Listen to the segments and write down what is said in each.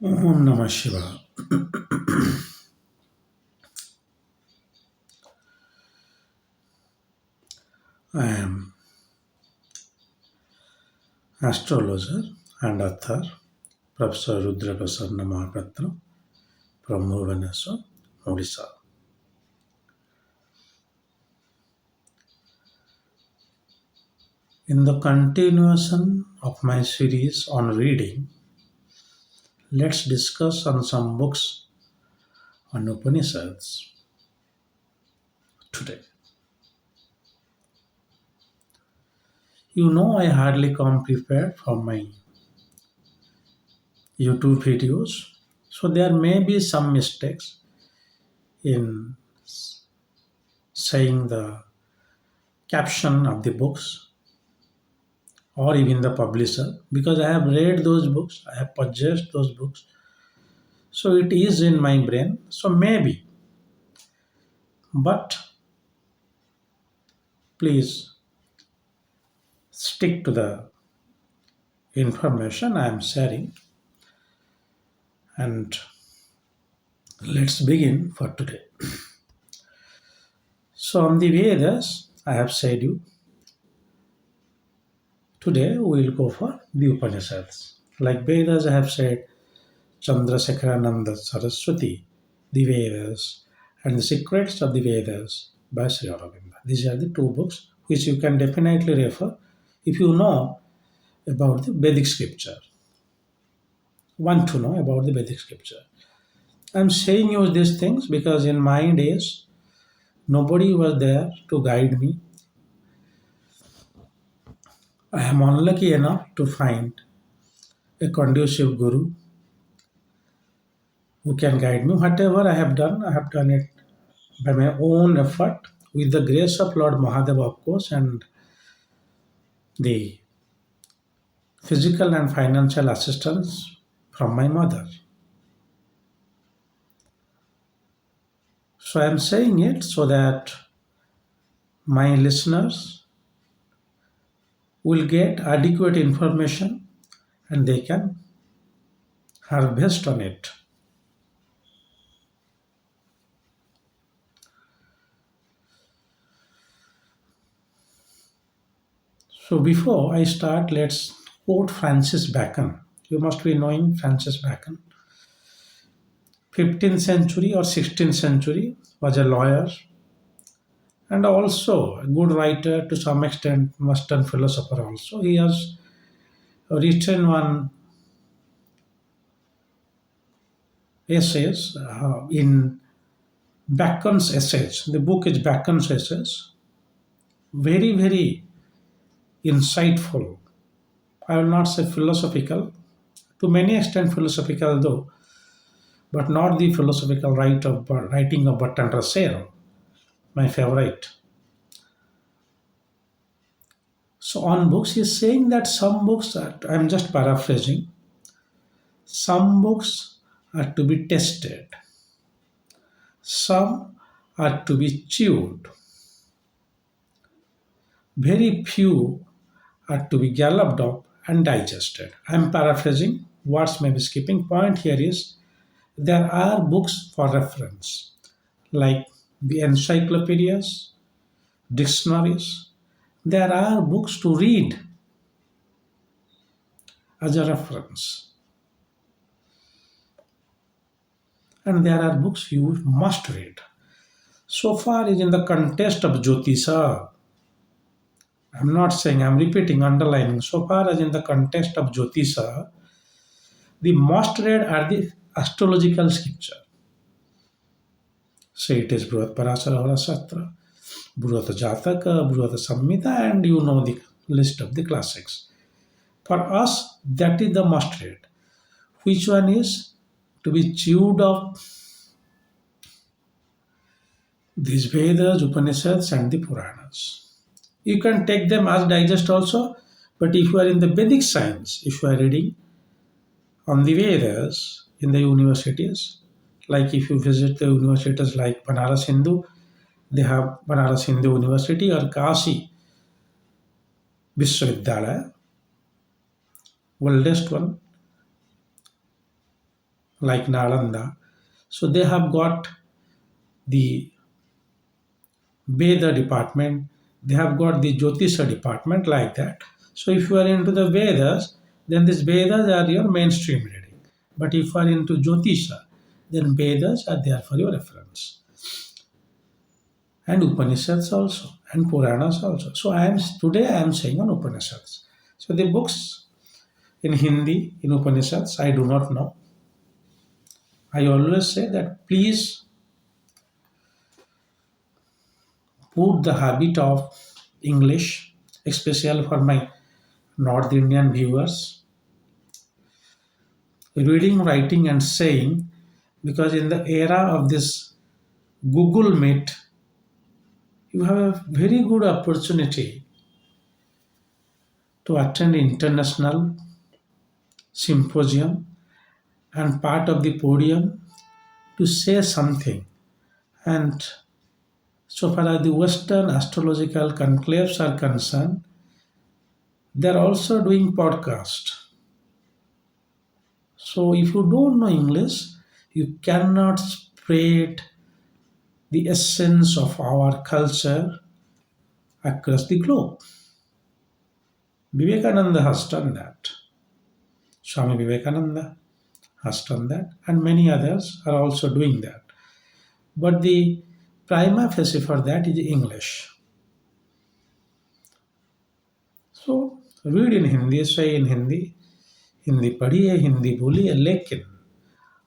Om Namah Shivaya. I am astrologer and author Professor rudramohapatra from Bhubaneswar, Odisha. In the continuation of my series on reading, let's discuss on some books on Upanishads today. You know I hardly come prepared for my YouTube videos, so there may be some mistakes in saying the caption of the books or even the publisher because I have read those books, I have purchased those books, so it is in my brain. So maybe, but please stick to the information I am sharing and let's begin for today. So, on the Vedas, I have said you today we will go for the Upanishads. Like Vedas, I have said Chandrasekharananda Saraswati, the Vedas, and the Secrets of the Vedas by Sri Aurobindo. These are the two books which you can definitely refer if you know about the Vedic scripture. Want to know about the Vedic scripture. I'm saying you these things because in my days, nobody was there to guide me. I am unlucky enough to find a conducive guru who can guide me. Whatever I have done it by my own effort with the grace of Lord Mahadeva, of course, and the physical and financial assistance from my mother. So I am saying it so that my listeners will get adequate information and they can harvest on it. So before I start, let's quote Francis Bacon. You must be knowing Francis Bacon. 15th century or 16th century was a lawyer and also a good writer to some extent, Western philosopher also. He has written one essays in Bacon's essays. The book is Bacon's essays. Very, very insightful. I will not say philosophical, to many extent philosophical though, but not the philosophical writing of Bertrand Russell, my favorite. So on books, he's saying that some books, I'm just paraphrasing, some books are to be tested, some are to be chewed, very few are to be galloped up and digested. I'm paraphrasing, words may be skipping. Point here is there are books for reference, like the encyclopedias, dictionaries. There are books to read as a reference, and there are books you must read. So far is in the context of Jyotisha. I'm not saying, I'm repeating, underlining. So far as in the context of Jyotisha, the most read are the astrological scripture. Say it is Bruhat Parasara Hora Shastra, Bruhat Jataka, Bruhat Samhita, and you know the list of the classics. For us, that is the must read. Which one is to be chewed up? These Vedas, Upanishads, and the Puranas. You can take them as digest also, but if you are in the Vedic science, if you are reading on the Vedas in the universities, like if you visit the universities like Banaras Hindu, they have Banaras Hindu University or Kashi Vishwavidyalaya, oldest one. like Nalanda. So they have got the Veda department, they have got the Jyotisha department like that. So if you are into the Vedas, then these Vedas are your mainstream reading. But if you are into Jyotisha, then Vedas are there for your reference. And Upanishads also, and Puranas also. So I am saying on Upanishads. So the books in Hindi, in Upanishads, I do not know. I always say that please put the habit of English, especially for my North Indian viewers, reading, writing, and saying, because in the era of this Google Meet, you have a very good opportunity to attend international symposium and part of the podium to say something. And so far as the Western astrological conclaves are concerned, they're also doing podcast. So if you don't know English, you cannot spread the essence of our culture across the globe. Vivekananda has done that. Swami Vivekananda has done that, and many others are also doing that. But the prima facie for that is English. So read in Hindi, say in Hindi, Hindi पढ़िए हिंदी बोलिए, लेकिन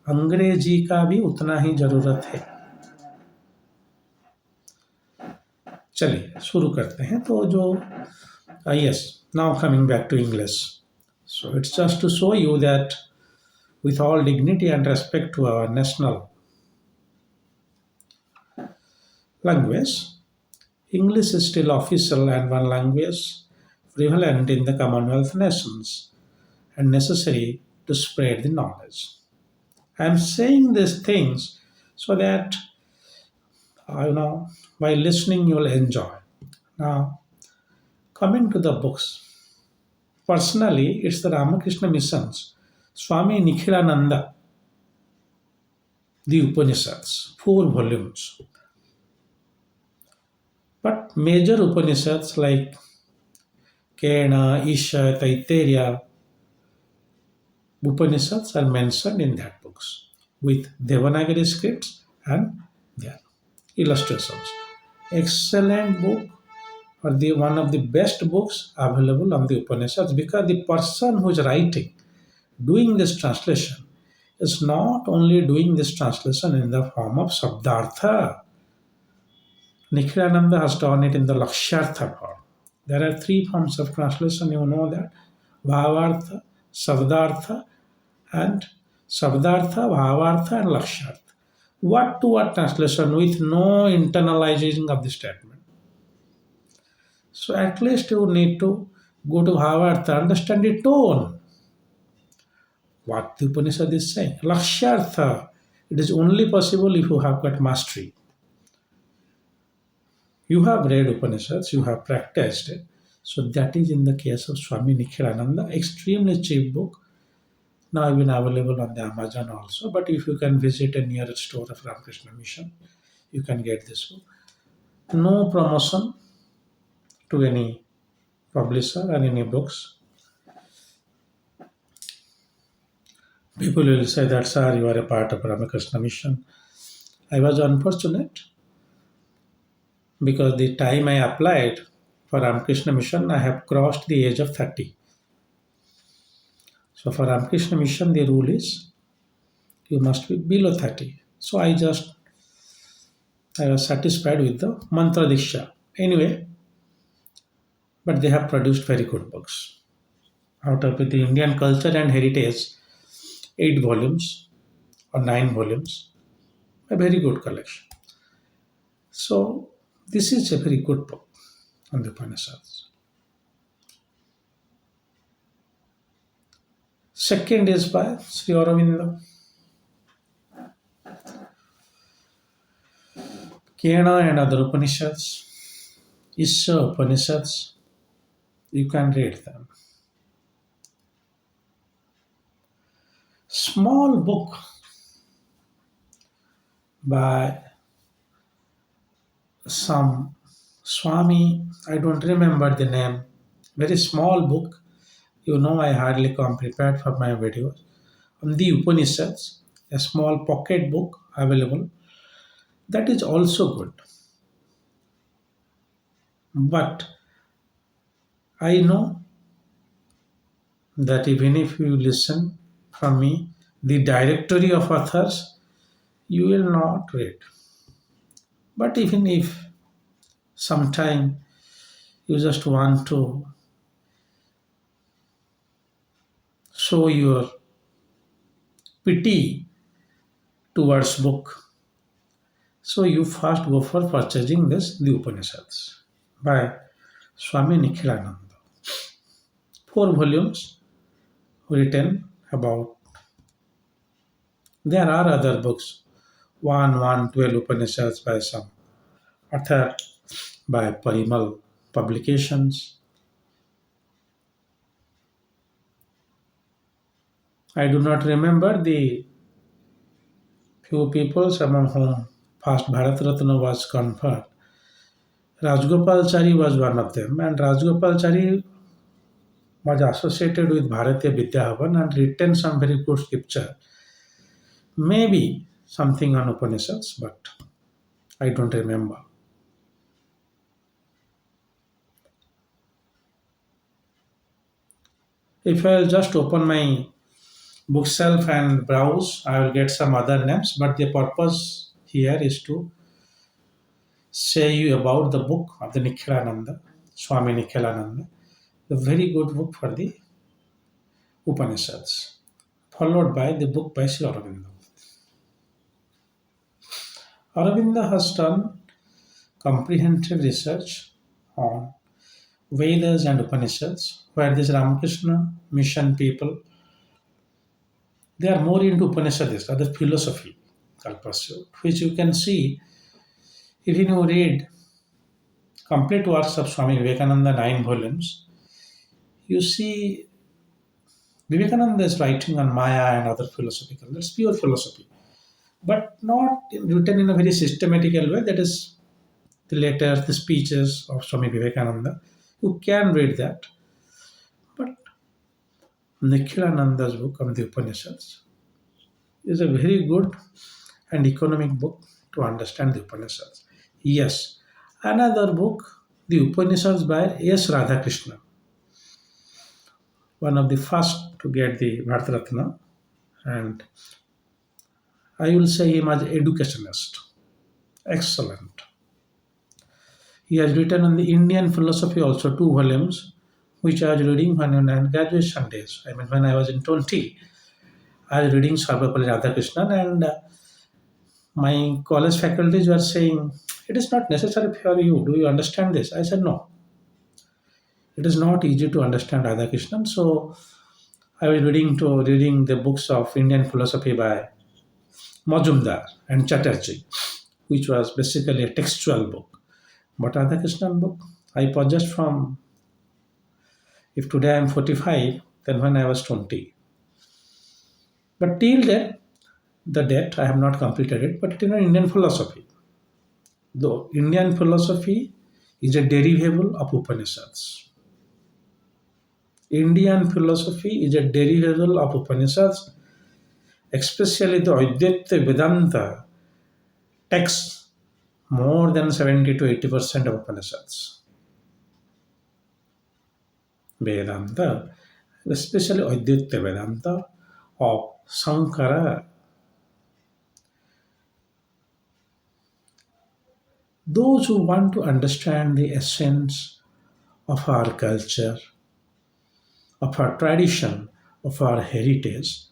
अंग्रेजी का भी उतना ही जरूरत है. चलिए शुरू करते हैं. तो जो yes, now coming back to English. So it's just to show you that with all dignity and respect to our national language, English is still official and one language prevalent in the Commonwealth nations and necessary to spread the knowledge. I am saying these things so that by listening you will enjoy. Now, coming to the books, personally, it's the Ramakrishna missions, Swami Nikhilananda, the Upanishads, 4 volumes. But major Upanishads like Kena, Isha, Taittiriya, Upanishads are mentioned in that books with Devanagari scripts and their illustrations. Excellent book, or the one of the best books available on the Upanishads, because the person who is writing, doing this translation, is not only doing this translation in the form of Sabdartha. Nikhilananda has done it in the Lakshartha form. There are 3 forms of translation, you know that: Bhavartha, Sabdartha, and Bhavartha, and Lakshartha. What to what translation with no internalizing of the statement. So at least you need to go to Bhavartha, understand the tone. What the Upanishad is saying. Lakshartha, it is only possible if you have got mastery. You have read Upanishads, you have practiced it. So that is in the case of Swami Nikhilananda, extremely cheap book. Now even available on the Amazon also. But if you can visit a nearest store of Ramakrishna Mission, you can get this book. No promotion to any publisher or any books. People will say that, sir, you are a part of Ramakrishna Mission. I was unfortunate because the time I applied for Ramakrishna Mission, I have crossed the age of 30. So for Ramakrishna Mission, the rule is you must be below 30. So I was satisfied with the Mantra Diksha. Anyway, but they have produced very good books. Out of the Indian culture and heritage, 8 volumes or 9 volumes, a very good collection. So this is a very good book on the Upanishads. Second is by Sri Aurobindo. Kena and other Upanishads, Isha Upanishads, you can read them. Small book by some Swami, I don't remember the name, very small book. You know, I hardly come prepared for my videos. On the Upanishads, a small pocket book available, that is also good. But I know that even if you listen from me, the directory of authors, you will not read. But even if sometime you just want to show your pity towards book, so you first go for purchasing this The Upanishads by Swami Nikhilananda. 4 volumes written about. There are other books, 12 Upanishads by some author by Parimal Publications. I do not remember the few peoples among whom first Bharat Ratna was conferred. Rajgopalchari was one of them, and Rajgopalchari was associated with Bharatiya Vidyahavan and written some very good scripture. Maybe something on Upanishads, but I don't remember. If I'll just open my bookshelf and browse, I will get some other names, but the purpose here is to say you about the book of the Nikhilananda, Swami Nikhilananda, the very good book for the Upanishads, followed by the book by Sri Aurobindo. Aurobindo has done comprehensive research on Vedas and Upanishads, where these Ramakrishna mission people, they are more into Upanishads, other philosophy pursuit, which you can see if you read complete works of Swami Vivekananda, 9 volumes, you see Vivekananda is writing on Maya and other philosophical. That's pure philosophy, but not written in a very systematical way. That is the letters, the speeches of Swami Vivekananda. You can read that, but Nikhilananda's book on the Upanishads is a very good and economic book to understand the Upanishads. Yes, another book, the Upanishads by S. Radhakrishnan, one of the first to get the Bharat Ratna, and I will say him as educationist. Excellent. He has written on the Indian philosophy also 2 volumes, which I was reading when in my graduation days. I mean, when I was in 20, I was reading Sarvapalli Radhakrishnan, and my college faculties were saying, "It is not necessary for you. Do you understand this?" I said, "No, it is not easy to understand Radhakrishnan." So I was reading the books of Indian philosophy by Majumdar and Chatterjee, which was basically a textual book. But Radhakrishnan book, I purchased from, if today I am 45, then when I was 20. But till then, the date I have not completed it, but it is an Indian philosophy. Though Indian philosophy is a derivable of Upanishads. Indian philosophy is a derivable of Upanishads, especially the Advaita Vedanta texts more than 70 to 80% of Upanishads. Vedanta, especially Advaita Vedanta of Sankara. Those who want to understand the essence of our culture, of our tradition, of our heritage,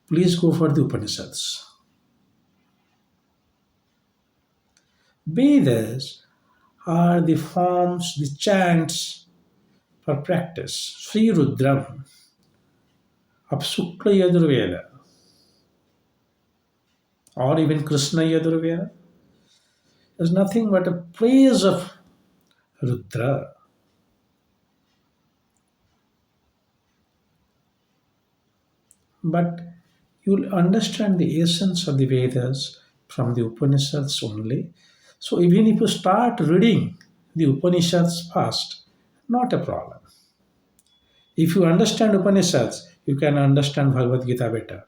please go for the Upanishads. Vedas are the forms, the chants for practice. Sri Rudram of Shukla Yajurveda or even Krishna Yajurveda is nothing but a praise of Rudra. But you'll understand the essence of the Vedas from the Upanishads only. So even if you start reading the Upanishads fast, not a problem. If you understand Upanishads, you can understand Bhagavad Gita better.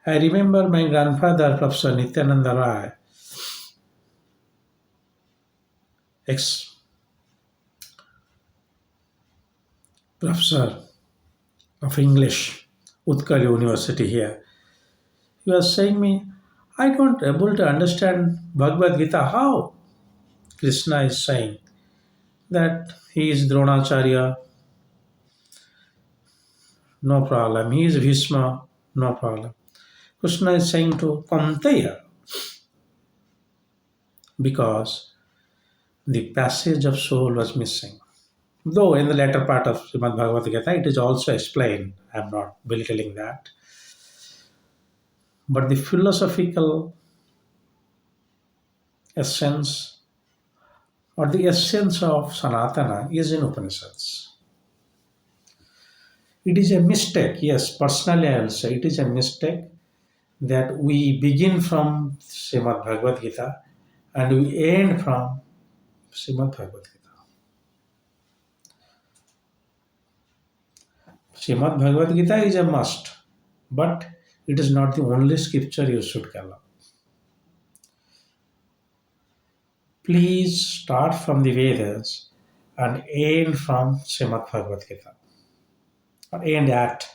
I remember my grandfather, Professor Nityananda Rai, ex professor of English, Utkal University here. He was saying me, I don't able to understand Bhagavad Gita. How? Krishna is saying that he is Dronacharya, no problem. He is Bhishma, no problem. Krishna is saying to Kamteya because the passage of soul was missing. Though in the latter part of Srimad Bhagavad Gita, it is also explained. I am not belittling that. But the philosophical essence or the essence of Sanatana is in Upanishads. It is a mistake, yes, personally I will say it is a mistake that we begin from Srimad Bhagavad Gita and we end from Srimad Bhagavad Gita. Srimad Bhagavad Gita is a must, but it is not the only scripture you should follow. Please start from the Vedas and end from Srimad Bhagavad Gita, or end at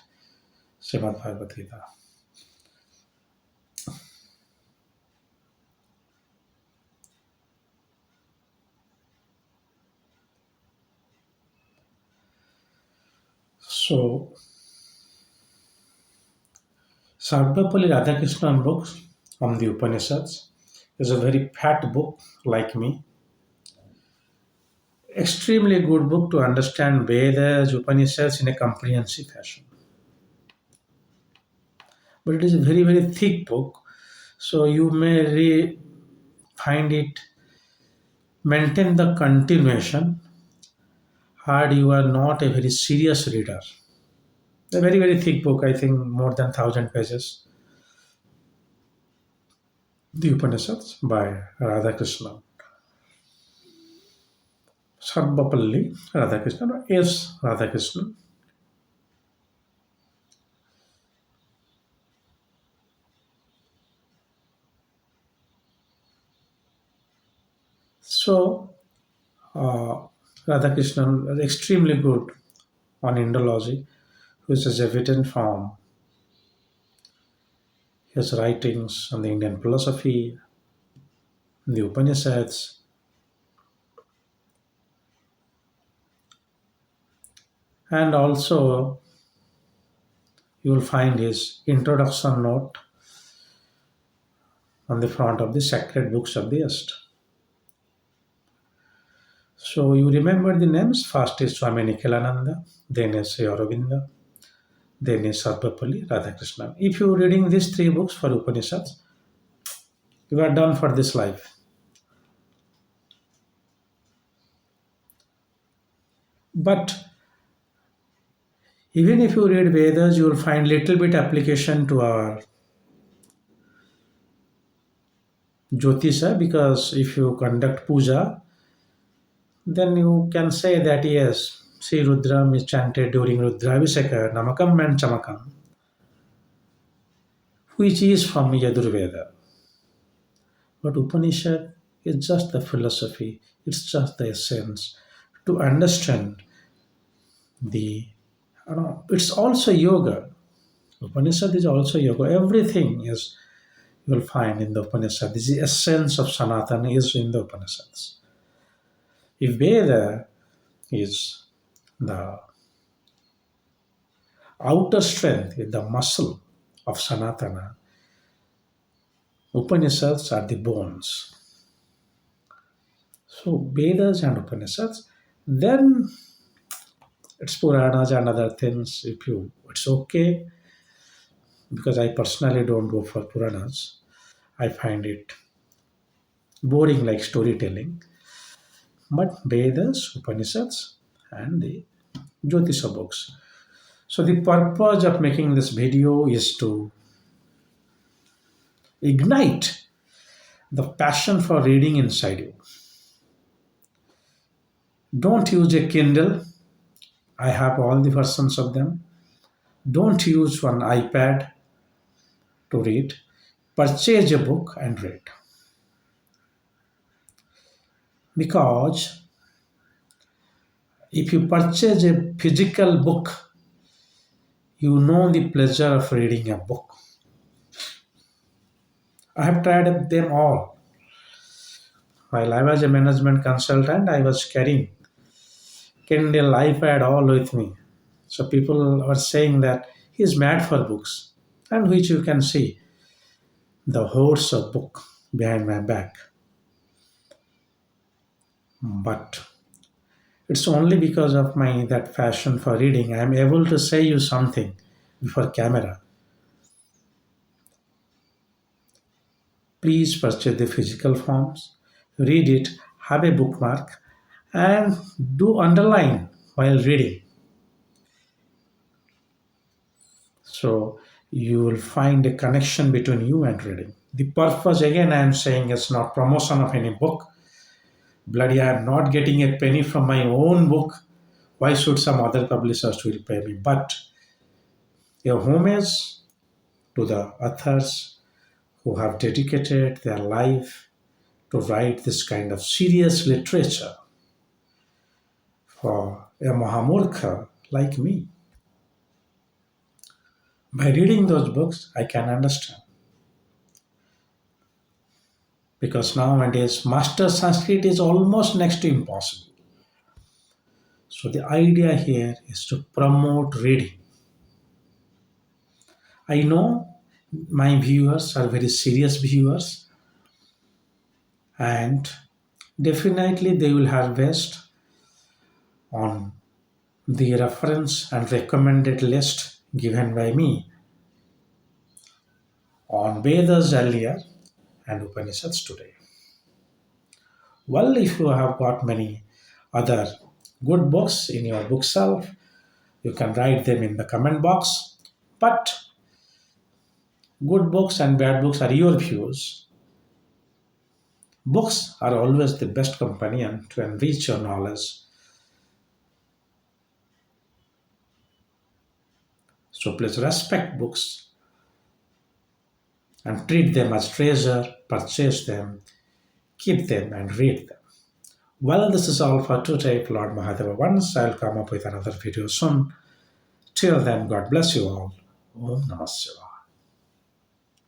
Srimad Bhagavad Gita. So, Sarvapalli Radhakrishnan books on the Upanishads is a very fat book like me. Extremely good book to understand Vedas, Upanishads in a comprehensive fashion. But it is a very, very thick book, so you may find it maintain the continuation hard you are not a very serious reader. A very, very thick book, I think more than 1,000 pages. The Upanishads by Radhakrishnan. Sarvapalli Radhakrishnan or S. Radhakrishnan. So, uh, Radhakrishnan was extremely good on Indology, which is evident from his writings on the Indian philosophy, the Upanishads, and also you will find his introduction note on the front of the sacred books of the East. So you remember the names. First is Swami Nikhilananda, then is Aurobindo, then is Sarvapalli Radhakrishnan. If you are reading these three books for Upanishads, you are done for this life. But even if you read Vedas, you will find little bit application to our Jyotisha because if you conduct puja, then you can say that yes, Sri Rudram is chanted during Rudravishaka, Namakam and Chamakam, which is from Yajurveda. But Upanishad is just the philosophy, it's just the essence. To understand it's also yoga. Upanishad is also yoga. Everything is you will find in the Upanishad. The essence of Sanatana is in the Upanishads. If Veda is the outer strength, the muscle of Sanatana, Upanishads are the bones. So Vedas and Upanishads, then it's Puranas and other things. It's okay because I personally don't go for Puranas. I find it boring like storytelling. But Vedas, Upanishads, and the Jyotisha books. So the purpose of making this video ignite the passion for reading inside you. Don't use a Kindle. I have all the versions of them. Don't use one iPad to read. Purchase a book and read. Because if you purchase a physical book, you know the pleasure of reading a book. I have tried them all. While I was a management consultant, I was carrying Kindle, iPad all with me. So people were saying that he's mad for books, and which you can see the hordes of book behind my back. But it's only because of my that passion for reading I am able to say you something before camera. Please purchase the physical forms, read it, have a bookmark, and do underline while reading. So you will find a connection between you and reading. The purpose, again, I am saying, is not promotion of any book. Bloody, I am not getting a penny from my own book. Why should some other publishers will pay me? But a homage to the authors who have dedicated their life to write this kind of serious literature for a Mahamurkha like me. By reading those books, I can understand. Because nowadays, master Sanskrit is almost next to impossible. So the idea here is to promote reading. I know my viewers are very serious viewers, and definitely they will harvest on the reference and recommended list given by me on Vedas earlier and Upanishads today. Well, if you have got many other good books in your bookshelf, you can write them in the comment box. But good books and bad books are your views. Books are always the best companion to enrich your knowledge. So please respect books and treat them as treasure, purchase them, keep them and read them. Well, this is all for today. If Lord Mahadeva wants, I'll come up with another video soon. Till then, God bless you all. Om Namah Shivaya.